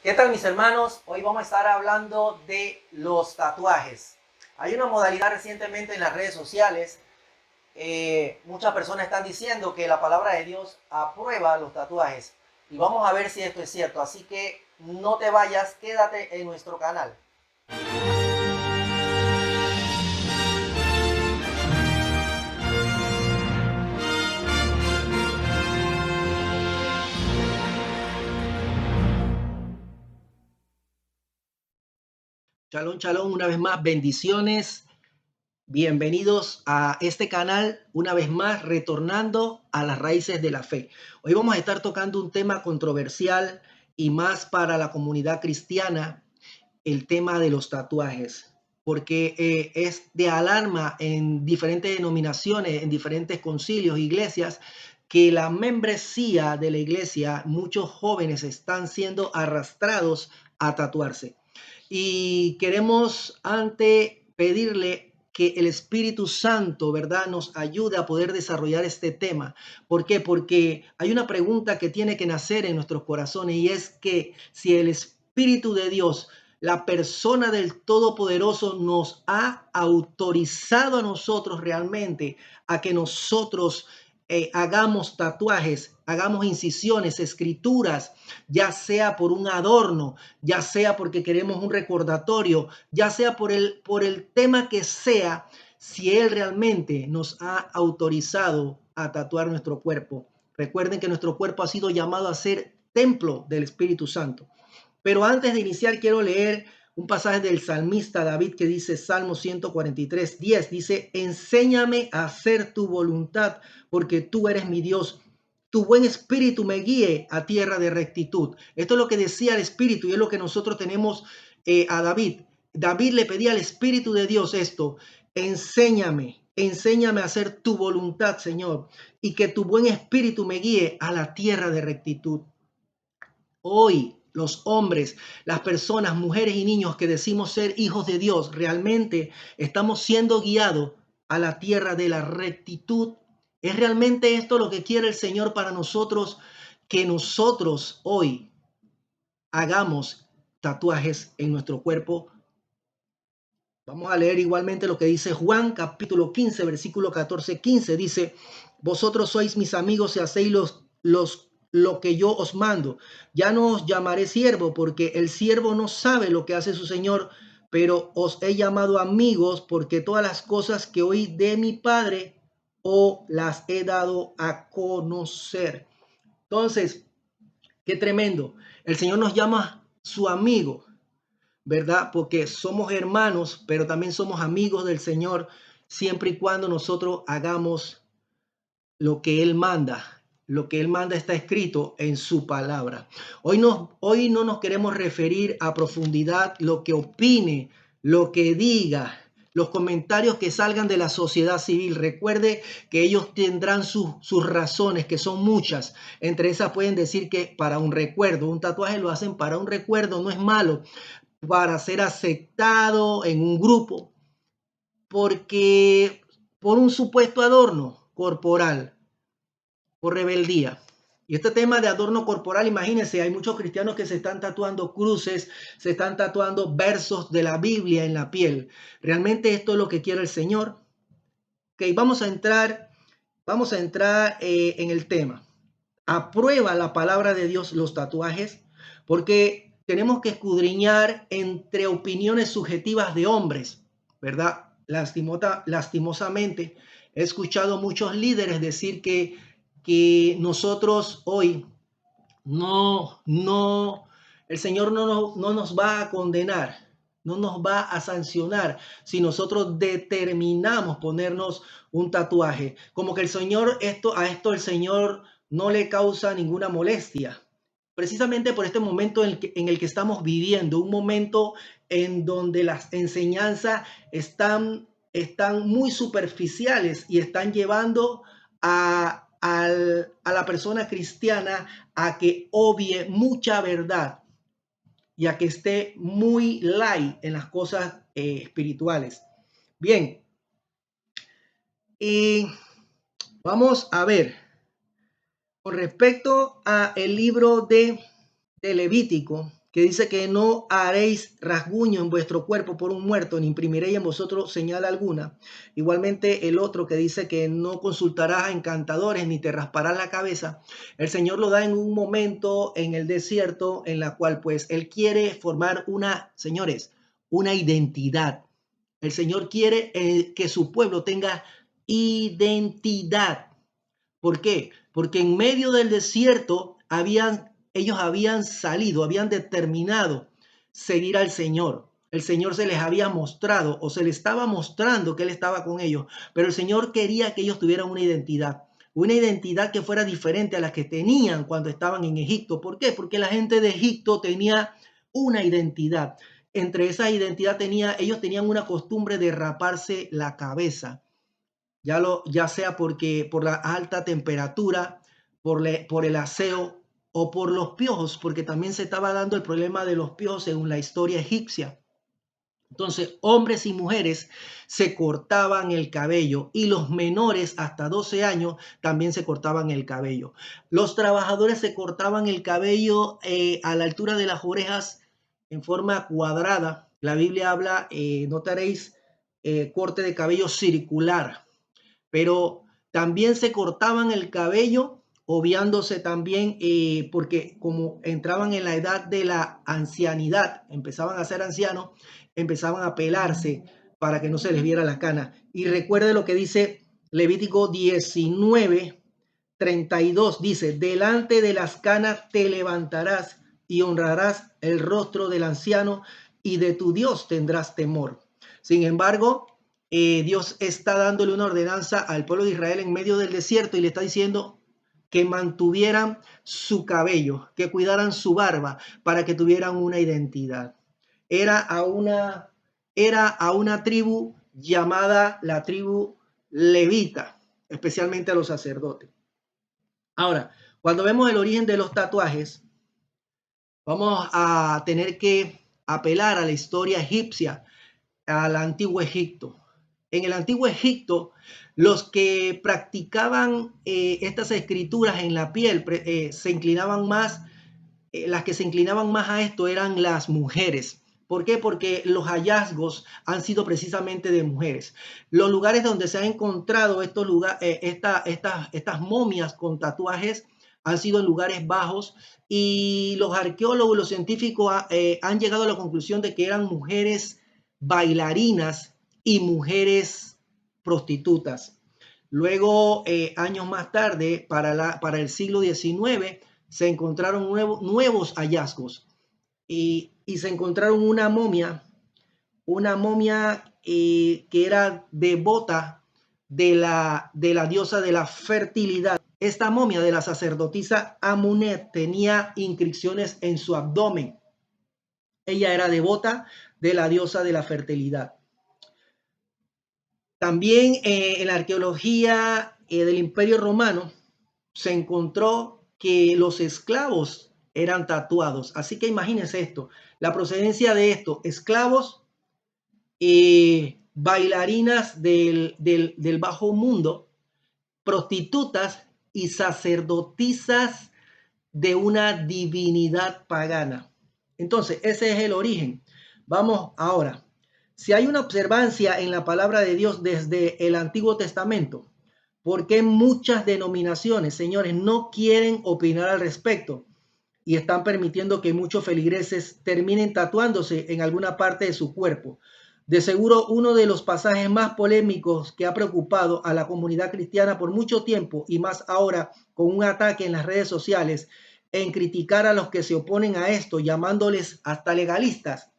¿Qué tal, mis hermanos? Hoy vamos a estar hablando de los tatuajes. Hay una modalidad recientemente en las redes sociales. Muchas personas están diciendo que la palabra de Dios aprueba los tatuajes. Y vamos a ver si esto es cierto. Así que no te vayas, quédate en nuestro canal. Shalom, shalom, una vez más, bendiciones. Bienvenidos a este canal, una vez más, retornando a las raíces de la fe. Hoy vamos a estar tocando un tema controversial y más para la comunidad cristiana, el tema de los tatuajes, porque es de alarma en diferentes denominaciones, en diferentes concilios, iglesias, que la membresía de la iglesia, muchos jóvenes están siendo arrastrados a tatuarse. Y queremos ante pedirle que el Espíritu Santo, ¿verdad?, nos ayude a poder desarrollar este tema. ¿Por qué? Porque hay una pregunta que tiene que nacer en nuestros corazones y es que si el Espíritu de Dios, la persona del Todopoderoso, nos ha autorizado a nosotros realmente a que nosotros hagamos tatuajes, hagamos incisiones, escrituras, ya sea por un adorno, ya sea porque queremos un recordatorio, ya sea por el tema que sea, si Él realmente nos ha autorizado a tatuar nuestro cuerpo. Recuerden que nuestro cuerpo ha sido llamado a ser templo del Espíritu Santo. Pero antes de iniciar, quiero leer un pasaje del salmista David que dice, Salmo 143:10, dice, enséñame a hacer tu voluntad, porque tú eres mi Dios. Tu buen espíritu me guíe a tierra de rectitud. Esto es lo que decía el espíritu y es lo que nosotros tenemos a David. David le pedía al Espíritu de Dios esto, enséñame a hacer tu voluntad, Señor, y que tu buen espíritu me guíe a la tierra de rectitud. Hoy los hombres, las personas, mujeres y niños que decimos ser hijos de Dios, realmente estamos siendo guiados a la tierra de la rectitud. ¿Es realmente esto lo que quiere el Señor para nosotros? Que nosotros hoy hagamos tatuajes en nuestro cuerpo. Vamos a leer igualmente lo que dice Juan capítulo 15, versículo 14-15. Dice, vosotros sois mis amigos si hacéis lo que yo os mando. Ya no os llamaré siervo, porque el siervo no sabe lo que hace su señor, pero os he llamado amigos, porque todas las cosas que oí de mi Padre os las he dado a conocer. Entonces, qué tremendo. El Señor nos llama su amigo, ¿verdad? Porque somos hermanos, pero también somos amigos del Señor, siempre y cuando nosotros hagamos lo que Él manda. Lo que Él manda está escrito en su palabra. Hoy no nos queremos referir a profundidad lo que opine, lo que diga, los comentarios que salgan de la sociedad civil. Recuerde que ellos tendrán sus razones, que son muchas. Entre esas pueden decir que para un recuerdo, un tatuaje lo hacen para un recuerdo, no es malo, para ser aceptado en un grupo, porque por un supuesto adorno corporal, por rebeldía. Y este tema de adorno corporal, imagínense, hay muchos cristianos que se están tatuando cruces, se están tatuando versos de la Biblia en la piel. ¿Realmente esto es lo que quiere el Señor? Ok, vamos a entrar en el tema. ¿Aprueba la palabra de Dios los tatuajes? Porque tenemos que escudriñar entre opiniones subjetivas de hombres, ¿verdad? Lastimosamente, he escuchado muchos líderes decir que nosotros hoy no, el Señor no nos va a condenar, no nos va a sancionar si nosotros determinamos ponernos un tatuaje. Como que el Señor, a esto el Señor no le causa ninguna molestia. Precisamente por este momento en el que estamos viviendo, un momento en donde las enseñanzas están muy superficiales y están llevando a la persona cristiana a que obvie mucha verdad y a que esté muy light en las cosas espirituales. Bien, y vamos a ver, con respecto a el libro de Levítico, que dice que no haréis rasguño en vuestro cuerpo por un muerto, ni imprimiréis en vosotros señal alguna. Igualmente el otro que dice que no consultarás a encantadores, ni te rasparás la cabeza. El Señor lo da en un momento en el desierto en la cual pues Él quiere formar una, señores, una identidad. El Señor quiere que su pueblo tenga identidad. ¿Por qué? Porque en medio del desierto ellos habían salido, habían determinado seguir al Señor. El Señor se les había mostrado o se les estaba mostrando que Él estaba con ellos, pero el Señor quería que ellos tuvieran una identidad que fuera diferente a la que tenían cuando estaban en Egipto. ¿Por qué? Porque la gente de Egipto tenía una identidad. Entre esa identidad ellos tenían una costumbre de raparse la cabeza ya sea porque por la alta temperatura, por el aseo o por los piojos, porque también se estaba dando el problema de los piojos según la historia egipcia. Entonces, hombres y mujeres se cortaban el cabello y los menores hasta 12 años también se cortaban el cabello. Los trabajadores se cortaban el cabello a la altura de las orejas en forma cuadrada. La Biblia habla, notaréis, corte de cabello circular, pero también se cortaban el cabello, obviándose también, porque como entraban en la edad de la ancianidad, empezaban a ser ancianos, empezaban a pelarse para que no se les viera la cana. Y recuerde lo que dice Levítico 19:32, dice, delante de las canas te levantarás y honrarás el rostro del anciano y de tu Dios tendrás temor. Sin embargo, Dios está dándole una ordenanza al pueblo de Israel en medio del desierto y le está diciendo que mantuvieran su cabello, que cuidaran su barba para que tuvieran una identidad. Era a una tribu llamada la tribu levita, especialmente a los sacerdotes. Ahora, cuando vemos el origen de los tatuajes, vamos a tener que apelar a la historia egipcia, al antiguo Egipto. En el antiguo Egipto, los que practicaban estas escrituras en la piel se inclinaban más, las que se inclinaban más a esto eran las mujeres. ¿Por qué? Porque los hallazgos han sido precisamente de mujeres. Los lugares donde se han encontrado estas momias con tatuajes han sido en lugares bajos y los arqueólogos y los científicos han llegado a la conclusión de que eran mujeres bailarinas y mujeres prostitutas. Luego, años más tarde, para el siglo XIX, se encontraron nuevos hallazgos y se encontraron una momia que era devota de la diosa de la fertilidad. Esta momia de la sacerdotisa Amunet tenía inscripciones en su abdomen. Ella era devota de la diosa de la fertilidad. También en la arqueología del Imperio Romano se encontró que los esclavos eran tatuados. Así que imagínense esto, la procedencia de esto, esclavos, bailarinas del bajo mundo, prostitutas y sacerdotisas de una divinidad pagana. Entonces, ese es el origen. Vamos ahora. Si hay una observancia en la palabra de Dios desde el Antiguo Testamento, ¿por qué muchas denominaciones, señores, no quieren opinar al respecto y están permitiendo que muchos feligreses terminen tatuándose en alguna parte de su cuerpo? De seguro, uno de los pasajes más polémicos que ha preocupado a la comunidad cristiana por mucho tiempo y más ahora con un ataque en las redes sociales en criticar a los que se oponen a esto, llamándoles hasta legalistas,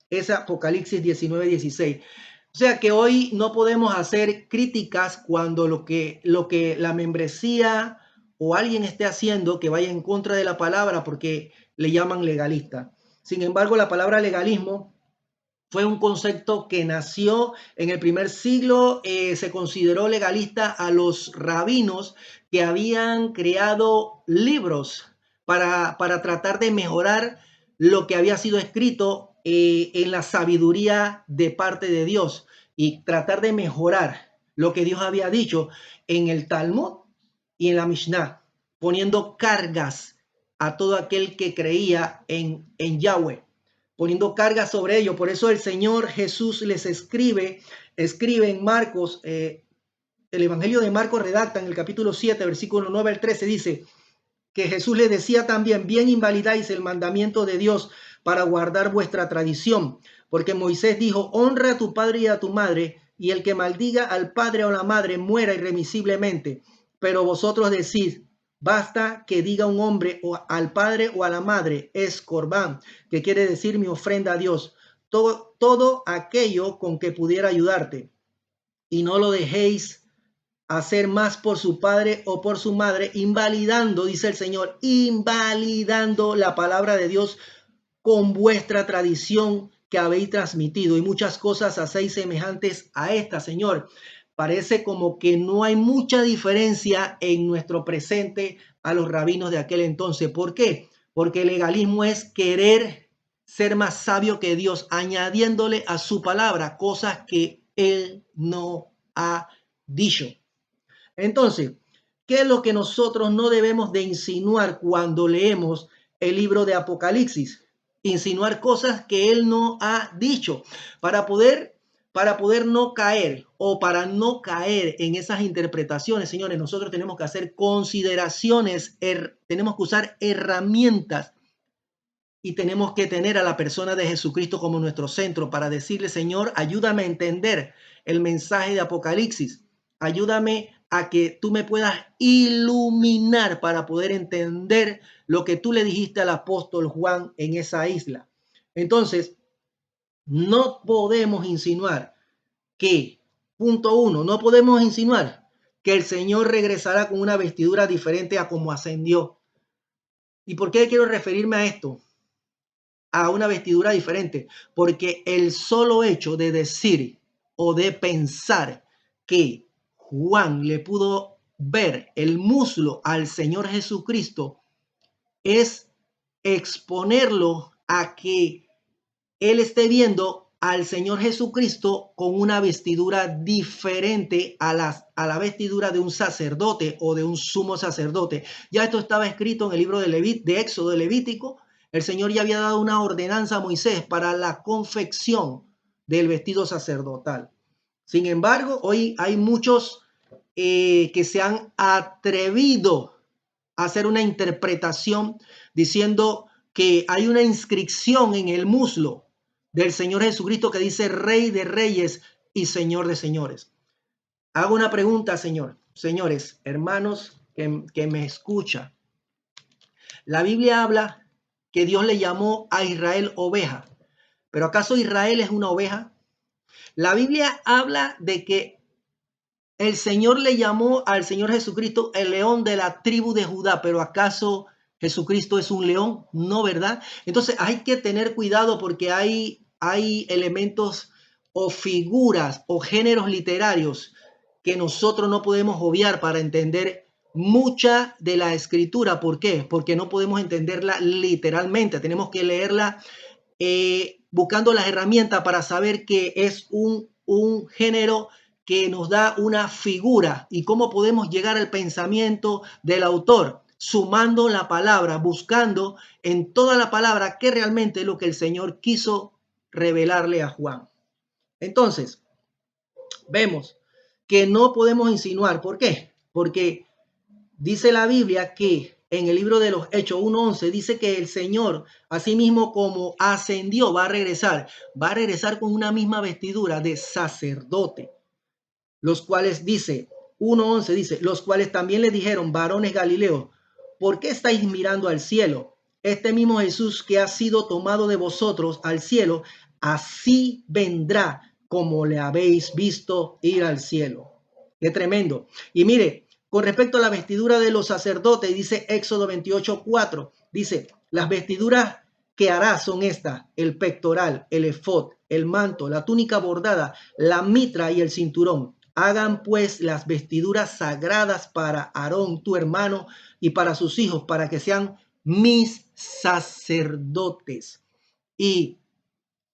es Apocalipsis 19:16. O sea que hoy no podemos hacer críticas cuando lo que la membresía o alguien esté haciendo que vaya en contra de la palabra porque le llaman legalista. Sin embargo, la palabra legalismo fue un concepto que nació en el primer siglo. Se consideró legalista a los rabinos que habían creado libros para tratar de mejorar lo que había sido escrito en la sabiduría de parte de Dios y tratar de mejorar lo que Dios había dicho en el Talmud y en la Mishnah, poniendo cargas a todo aquel que creía en Yahweh, poniendo carga sobre ellos. Por eso el Señor Jesús les escribe en Marcos, el Evangelio de Marcos redacta en el capítulo 7, versículo 9 al 13, dice que Jesús les decía también: bien invalidáis el mandamiento de Dios para guardar vuestra tradición, porque Moisés dijo: honra a tu padre y a tu madre, y el que maldiga al padre o a la madre muera irremisiblemente. Pero vosotros decís: basta que diga un hombre o al padre o a la madre, es corbán, que quiere decir mi ofrenda a Dios, todo aquello con que pudiera ayudarte, y no lo dejéis hacer más por su padre o por su madre, invalidando, dice el Señor, invalidando la palabra de Dios con vuestra tradición que habéis transmitido, y muchas cosas hacéis semejantes a esta, Señor. Parece como que no hay mucha diferencia en nuestro presente a los rabinos de aquel entonces. ¿Por qué? Porque el legalismo es querer ser más sabio que Dios, añadiéndole a su palabra cosas que Él no ha dicho. Entonces, ¿qué es lo que nosotros no debemos de insinuar cuando leemos el libro de Apocalipsis? Insinuar cosas que él no ha dicho para poder no caer, o para no caer en esas interpretaciones. Señores, nosotros tenemos que hacer consideraciones, tenemos que usar herramientas, y tenemos que tener a la persona de Jesucristo como nuestro centro para decirle: Señor, ayúdame a entender el mensaje de Apocalipsis. Ayúdame a que tú me puedas iluminar para poder entender lo que tú le dijiste al apóstol Juan en esa isla. Entonces, no podemos insinuar que, punto uno, no podemos insinuar que el Señor regresará con una vestidura diferente a como ascendió. ¿Y por qué quiero referirme a esto? A una vestidura diferente, porque el solo hecho de decir o de pensar que Juan le pudo ver el muslo al Señor Jesucristo es exponerlo a que él esté viendo al Señor Jesucristo con una vestidura diferente a la vestidura de un sacerdote o de un sumo sacerdote. Ya esto estaba escrito en el libro de Éxodo, de Levítico. El Señor ya había dado una ordenanza a Moisés para la confección del vestido sacerdotal. Sin embargo, hoy hay muchos que se han atrevido a hacer una interpretación diciendo que hay una inscripción en el muslo del Señor Jesucristo que dice Rey de Reyes y Señor de Señores. Hago una pregunta, señores, hermanos que me escuchan. La Biblia habla que Dios le llamó a Israel oveja, pero ¿acaso Israel es una oveja? La Biblia habla de que el Señor le llamó al Señor Jesucristo el león de la tribu de Judá, pero ¿acaso Jesucristo es un león? No, ¿verdad? Entonces hay que tener cuidado porque hay elementos o figuras o géneros literarios que nosotros no podemos obviar para entender mucha de la escritura. ¿Por qué? Porque no podemos entenderla literalmente. Tenemos que leerla buscando las herramientas para saber que es un género que nos da una figura y cómo podemos llegar al pensamiento del autor, sumando la palabra, buscando en toda la palabra qué realmente es lo que el Señor quiso revelarle a Juan. Entonces, vemos que no podemos insinuar. ¿Por qué? Porque dice la Biblia que en el libro de los Hechos 1:11 dice que el Señor, así mismo como ascendió, va a regresar con una misma vestidura de sacerdote. Los cuales dice, 1:11 dice, los cuales también le dijeron: varones Galileos, ¿por qué estáis mirando al cielo? Este mismo Jesús que ha sido tomado de vosotros al cielo, así vendrá como le habéis visto ir al cielo. Qué tremendo. Y mire, con respecto a la vestidura de los sacerdotes, dice Éxodo 28:4, dice: las vestiduras que hará son estas: el pectoral, el efod, el manto, la túnica bordada, la mitra y el cinturón. Hagan pues las vestiduras sagradas para Aarón, tu hermano, y para sus hijos, para que sean mis sacerdotes. Y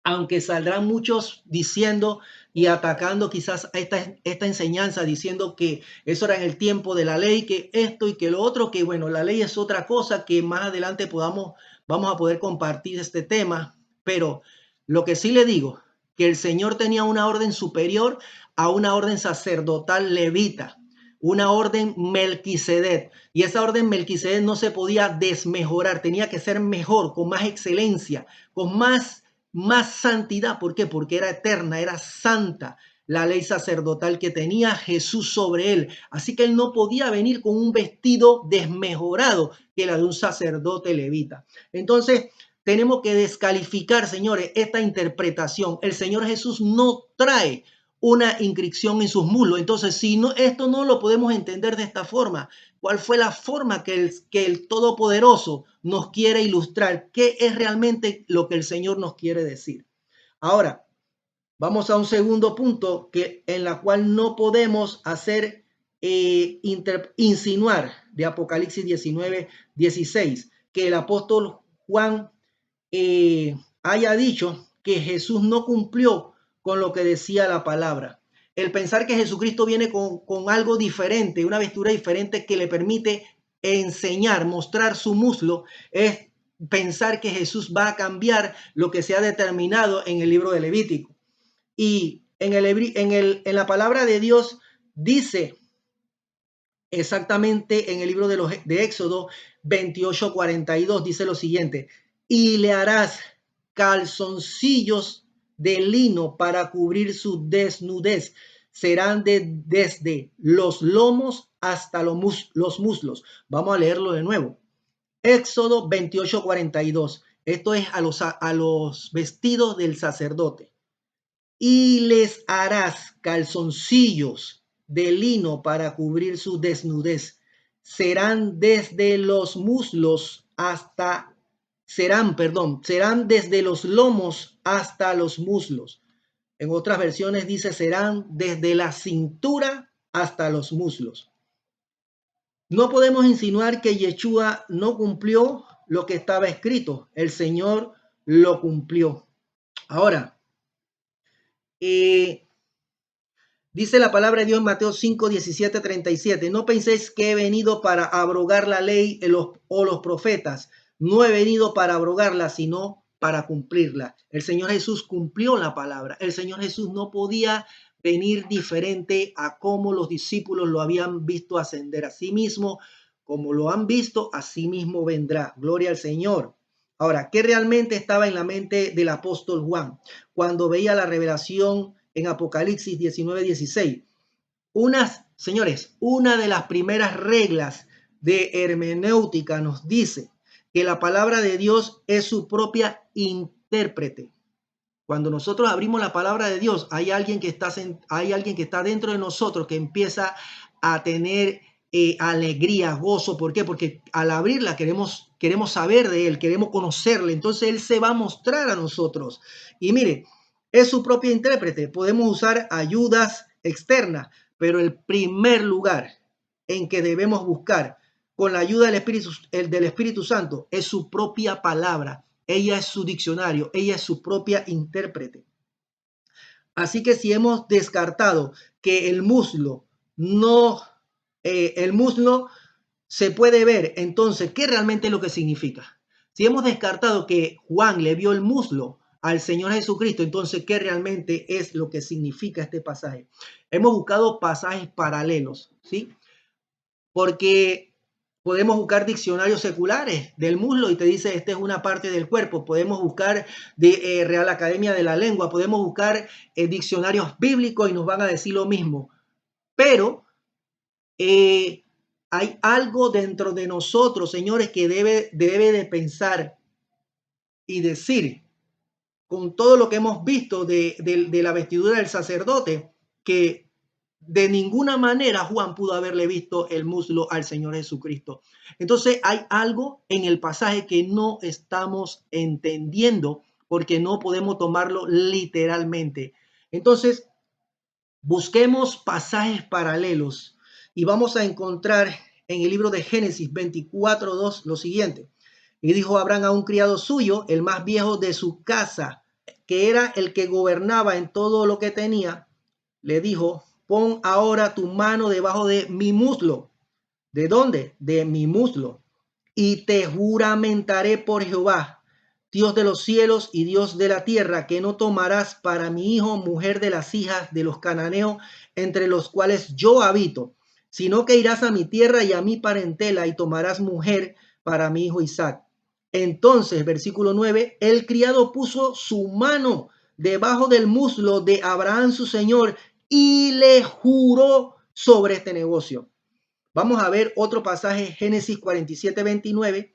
aunque saldrán muchos diciendo y atacando quizás a esta enseñanza, diciendo que eso era en el tiempo de la ley, que esto y que lo otro, que bueno, la ley es otra cosa, que más adelante vamos a poder compartir este tema, pero lo que sí le digo, que el Señor tenía una orden superior a una orden sacerdotal levita, una orden Melquisedec, y esa orden Melquisedec no se podía desmejorar, tenía que ser mejor, con más excelencia, con más santidad. ¿Por qué? Porque era eterna, era santa la ley sacerdotal que tenía Jesús sobre él. Así que él no podía venir con un vestido desmejorado que la de un sacerdote levita. Entonces, tenemos que descalificar, señores, esta interpretación. El Señor Jesús no trae una inscripción en sus muslos. Entonces, si no, esto no lo podemos entender de esta forma. ¿Cuál fue la forma que el Todopoderoso nos quiere ilustrar? ¿Qué es realmente lo que el Señor nos quiere decir? Ahora, vamos a un segundo punto en la cual no podemos hacer insinuar de Apocalipsis 19:16, que el apóstol Juan haya dicho que Jesús no cumplió con lo que decía la palabra. El pensar que Jesucristo viene con algo diferente, una vestidura diferente que le permite enseñar, mostrar su muslo, es pensar que Jesús va a cambiar lo que se ha determinado en el libro de Levítico. Y en la palabra de Dios dice exactamente en el libro de Éxodo 28:42, dice lo siguiente: y le harás calzoncillos de lino para cubrir su desnudez. Serán desde los lomos hasta los muslos. Vamos a leerlo de nuevo. Éxodo 28:42. Esto es a los vestidos del sacerdote. Y les harás calzoncillos de lino para cubrir su desnudez. Serán desde los muslos serán desde los lomos hasta los muslos. En otras versiones dice, serán desde la cintura hasta los muslos. No podemos insinuar que Yeshua no cumplió lo que estaba escrito. El Señor lo cumplió. Ahora, dice la palabra de Dios en Mateo 5:17-37. No penséis que he venido para abrogar la ley o los profetas. No he venido para abrogarla, sino para cumplirla. El Señor Jesús cumplió la palabra. El Señor Jesús no podía venir diferente a cómo los discípulos lo habían visto ascender. Así mismo, como lo han visto, así mismo vendrá. Gloria al Señor. Ahora, ¿qué realmente estaba en la mente del apóstol Juan cuando veía la revelación en Apocalipsis 19:16? Señores, una de las primeras reglas de hermenéutica nos dice que la palabra de Dios es su propia intérprete. Cuando nosotros abrimos la palabra de Dios, hay alguien que está dentro de nosotros que empieza a tener alegría, gozo. ¿Por qué? Porque al abrirla queremos saber de Él, queremos conocerle. Entonces Él se va a mostrar a nosotros. Y mire, es su propia intérprete. Podemos usar ayudas externas, pero el primer lugar en que debemos buscar con la ayuda del Espíritu Santo es su propia palabra. Ella es su diccionario, ella es su propia intérprete. Así que si hemos descartado que el muslo se puede ver, entonces, ¿qué realmente es lo que significa? Si hemos descartado que Juan le vio el muslo al Señor Jesucristo, entonces, ¿qué realmente es lo que significa este pasaje? Hemos buscado pasajes paralelos, ¿sí? Porque podemos buscar diccionarios seculares del muslo y te dice, esta es una parte del cuerpo. Podemos buscar de Real Academia de la Lengua, podemos buscar diccionarios bíblicos y nos van a decir lo mismo. Pero hay algo dentro de nosotros, señores, que debe de pensar y decir, con todo lo que hemos visto de la vestidura del sacerdote, que de ninguna manera Juan pudo haberle visto el muslo al Señor Jesucristo. Entonces hay algo en el pasaje que no estamos entendiendo porque no podemos tomarlo literalmente. Entonces busquemos pasajes paralelos y vamos a encontrar en el libro de Génesis 24:2 lo siguiente. Y dijo Abraham a un criado suyo, el más viejo de su casa, que era el que gobernaba en todo lo que tenía, le dijo: pon ahora tu mano debajo de mi muslo. ¿De dónde? De mi muslo. Y te juramentaré por Jehová, Dios de los cielos y Dios de la tierra, que no tomarás para mi hijo mujer de las hijas de los cananeos, entre los cuales yo habito, sino que irás a mi tierra y a mi parentela y tomarás mujer para mi hijo Isaac. Entonces, versículo 9, el criado puso su mano debajo del muslo de Abraham su señor y le juró sobre este negocio. Vamos a ver otro pasaje, Génesis 47:29.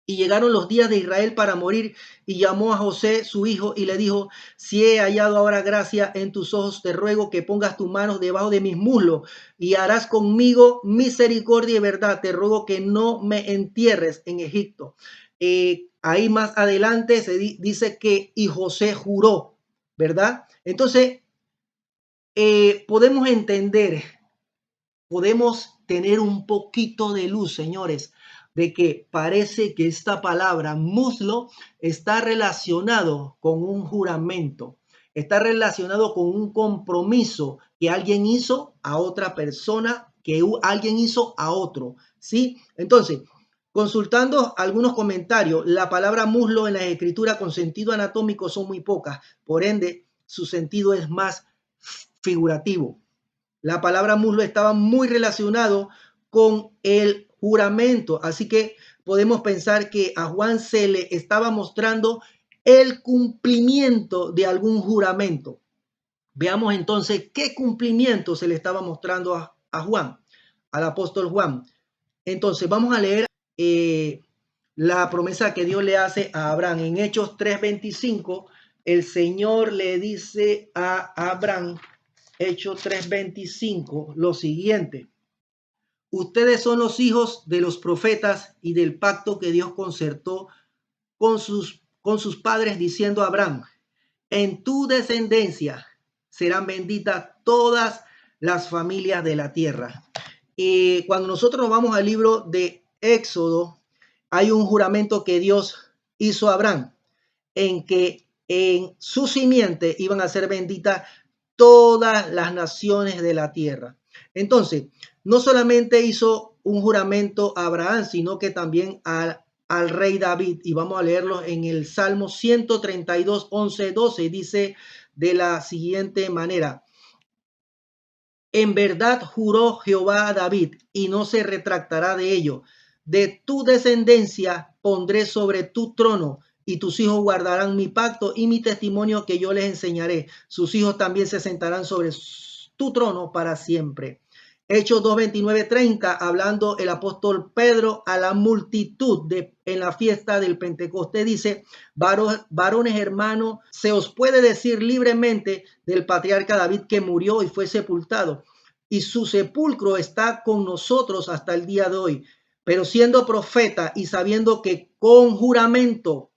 Y llegaron los días de Israel para morir, y llamó a José su hijo y le dijo: si he hallado ahora gracia en tus ojos, te ruego que pongas tus manos debajo de mis muslos y harás conmigo misericordia y verdad. Te ruego que no me entierres en Egipto. Ahí más adelante se dice que y José juró, ¿verdad? Entonces, podemos entender, podemos tener un poquito de luz, señores, de que parece que esta palabra muslo está relacionado con un juramento, está relacionado con un compromiso que alguien hizo a otra persona, que alguien hizo a otro, ¿sí? Entonces, consultando algunos comentarios, la palabra muslo en la escritura con sentido anatómico son muy pocas, por ende, su sentido es más figurativo. La palabra muslo estaba muy relacionado con el juramento, así que podemos pensar que a Juan se le estaba mostrando el cumplimiento de algún juramento. Veamos entonces qué cumplimiento se le estaba mostrando a Juan, al apóstol Juan. Entonces vamos a leer la promesa que Dios le hace a Abraham. En Hechos 3:25, el Señor le dice a Abraham, Hechos 3:25, lo siguiente: ustedes son los hijos de los profetas y del pacto que Dios concertó con sus padres, diciendo a Abraham: en tu descendencia serán benditas todas las familias de la tierra. Y cuando nosotros nos vamos al libro de Éxodo, hay un juramento que Dios hizo a Abraham, en que en su simiente iban a ser benditas todas las naciones de la tierra. Entonces, no solamente hizo un juramento a Abraham, sino que también al rey David. Y vamos a leerlo en el Salmo 132, 11, 12. Dice de la siguiente manera: en verdad juró Jehová a David y no se retractará de ello. De tu descendencia pondré sobre tu trono y tus hijos guardarán mi pacto y mi testimonio que yo les enseñaré. Sus hijos también se sentarán sobre tu trono para siempre. Hechos 2:29-30, hablando el apóstol Pedro a la multitud en la fiesta del Pentecostés, dice: varones hermanos, se os puede decir libremente del patriarca David, que murió y fue sepultado, y su sepulcro está con nosotros hasta el día de hoy. Pero siendo profeta y sabiendo que con juramento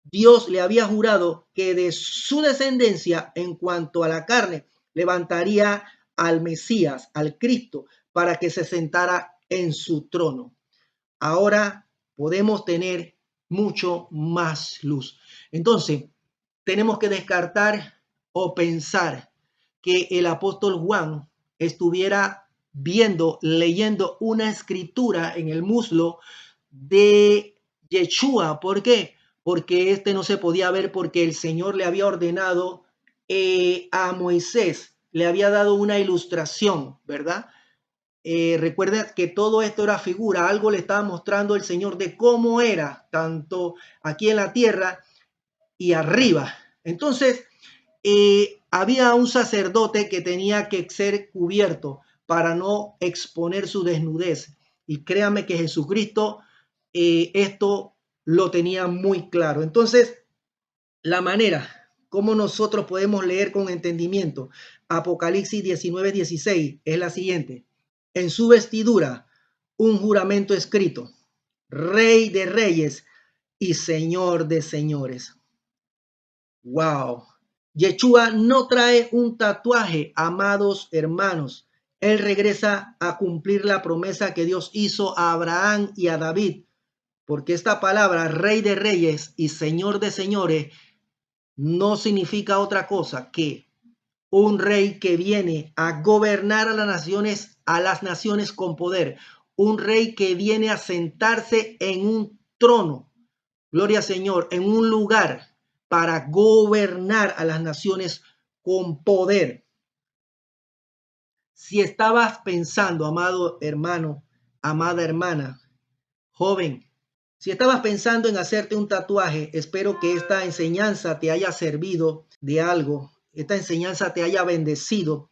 Dios le había jurado que de su descendencia, en cuanto a la carne, levantaría al Mesías, al Cristo, para que se sentara en su trono. Ahora podemos tener mucho más luz. Entonces, tenemos que descartar o pensar que el apóstol Juan estuviera viendo, leyendo una escritura en el muslo de Yeshua. ¿Por qué? Porque este no se podía ver, porque el Señor le había ordenado a Moisés, le había dado una ilustración, ¿verdad? Recuerda que todo esto era figura, algo le estaba mostrando el Señor de cómo era, tanto aquí en la tierra y arriba. Entonces, había un sacerdote que tenía que ser cubierto para no exponer su desnudez. Y créame que Jesucristo esto lo tenía muy claro. Entonces, la manera como nosotros podemos leer con entendimiento Apocalipsis 19:16 es la siguiente: en su vestidura un juramento escrito, Rey de reyes y Señor de señores. Wow. Yeshua no trae un tatuaje, amados hermanos. Él regresa a cumplir la promesa que Dios hizo a Abraham y a David, porque esta palabra, Rey de reyes y Señor de señores, no significa otra cosa que un rey que viene a gobernar a las naciones con poder, un rey que viene a sentarse en un trono, gloria al Señor, en un lugar para gobernar a las naciones con poder. Si estabas pensando, amado hermano, amada hermana, joven, si estabas pensando en hacerte un tatuaje, espero que esta enseñanza te haya servido de algo, esta enseñanza te haya bendecido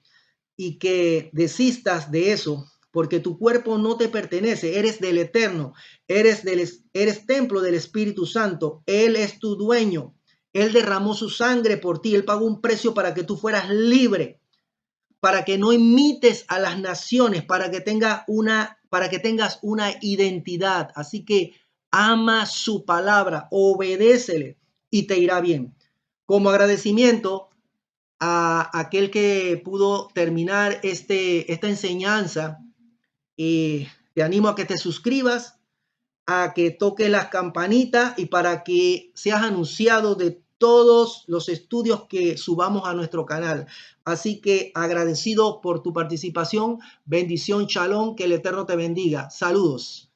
y que desistas de eso, porque tu cuerpo no te pertenece, eres del Eterno, eres templo del Espíritu Santo, Él es tu dueño, Él derramó su sangre por ti, Él pagó un precio para que tú fueras libre, para que no imites a las naciones, para que tengas una identidad. Así que ama su palabra, obedécele y te irá bien. Como agradecimiento a aquel que pudo terminar esta enseñanza, te animo a que te suscribas, a que toque las campanitas y para que seas anunciado de todos los estudios que subamos a nuestro canal. Así que agradecido por tu participación. Bendición, shalom, que el Eterno te bendiga. Saludos.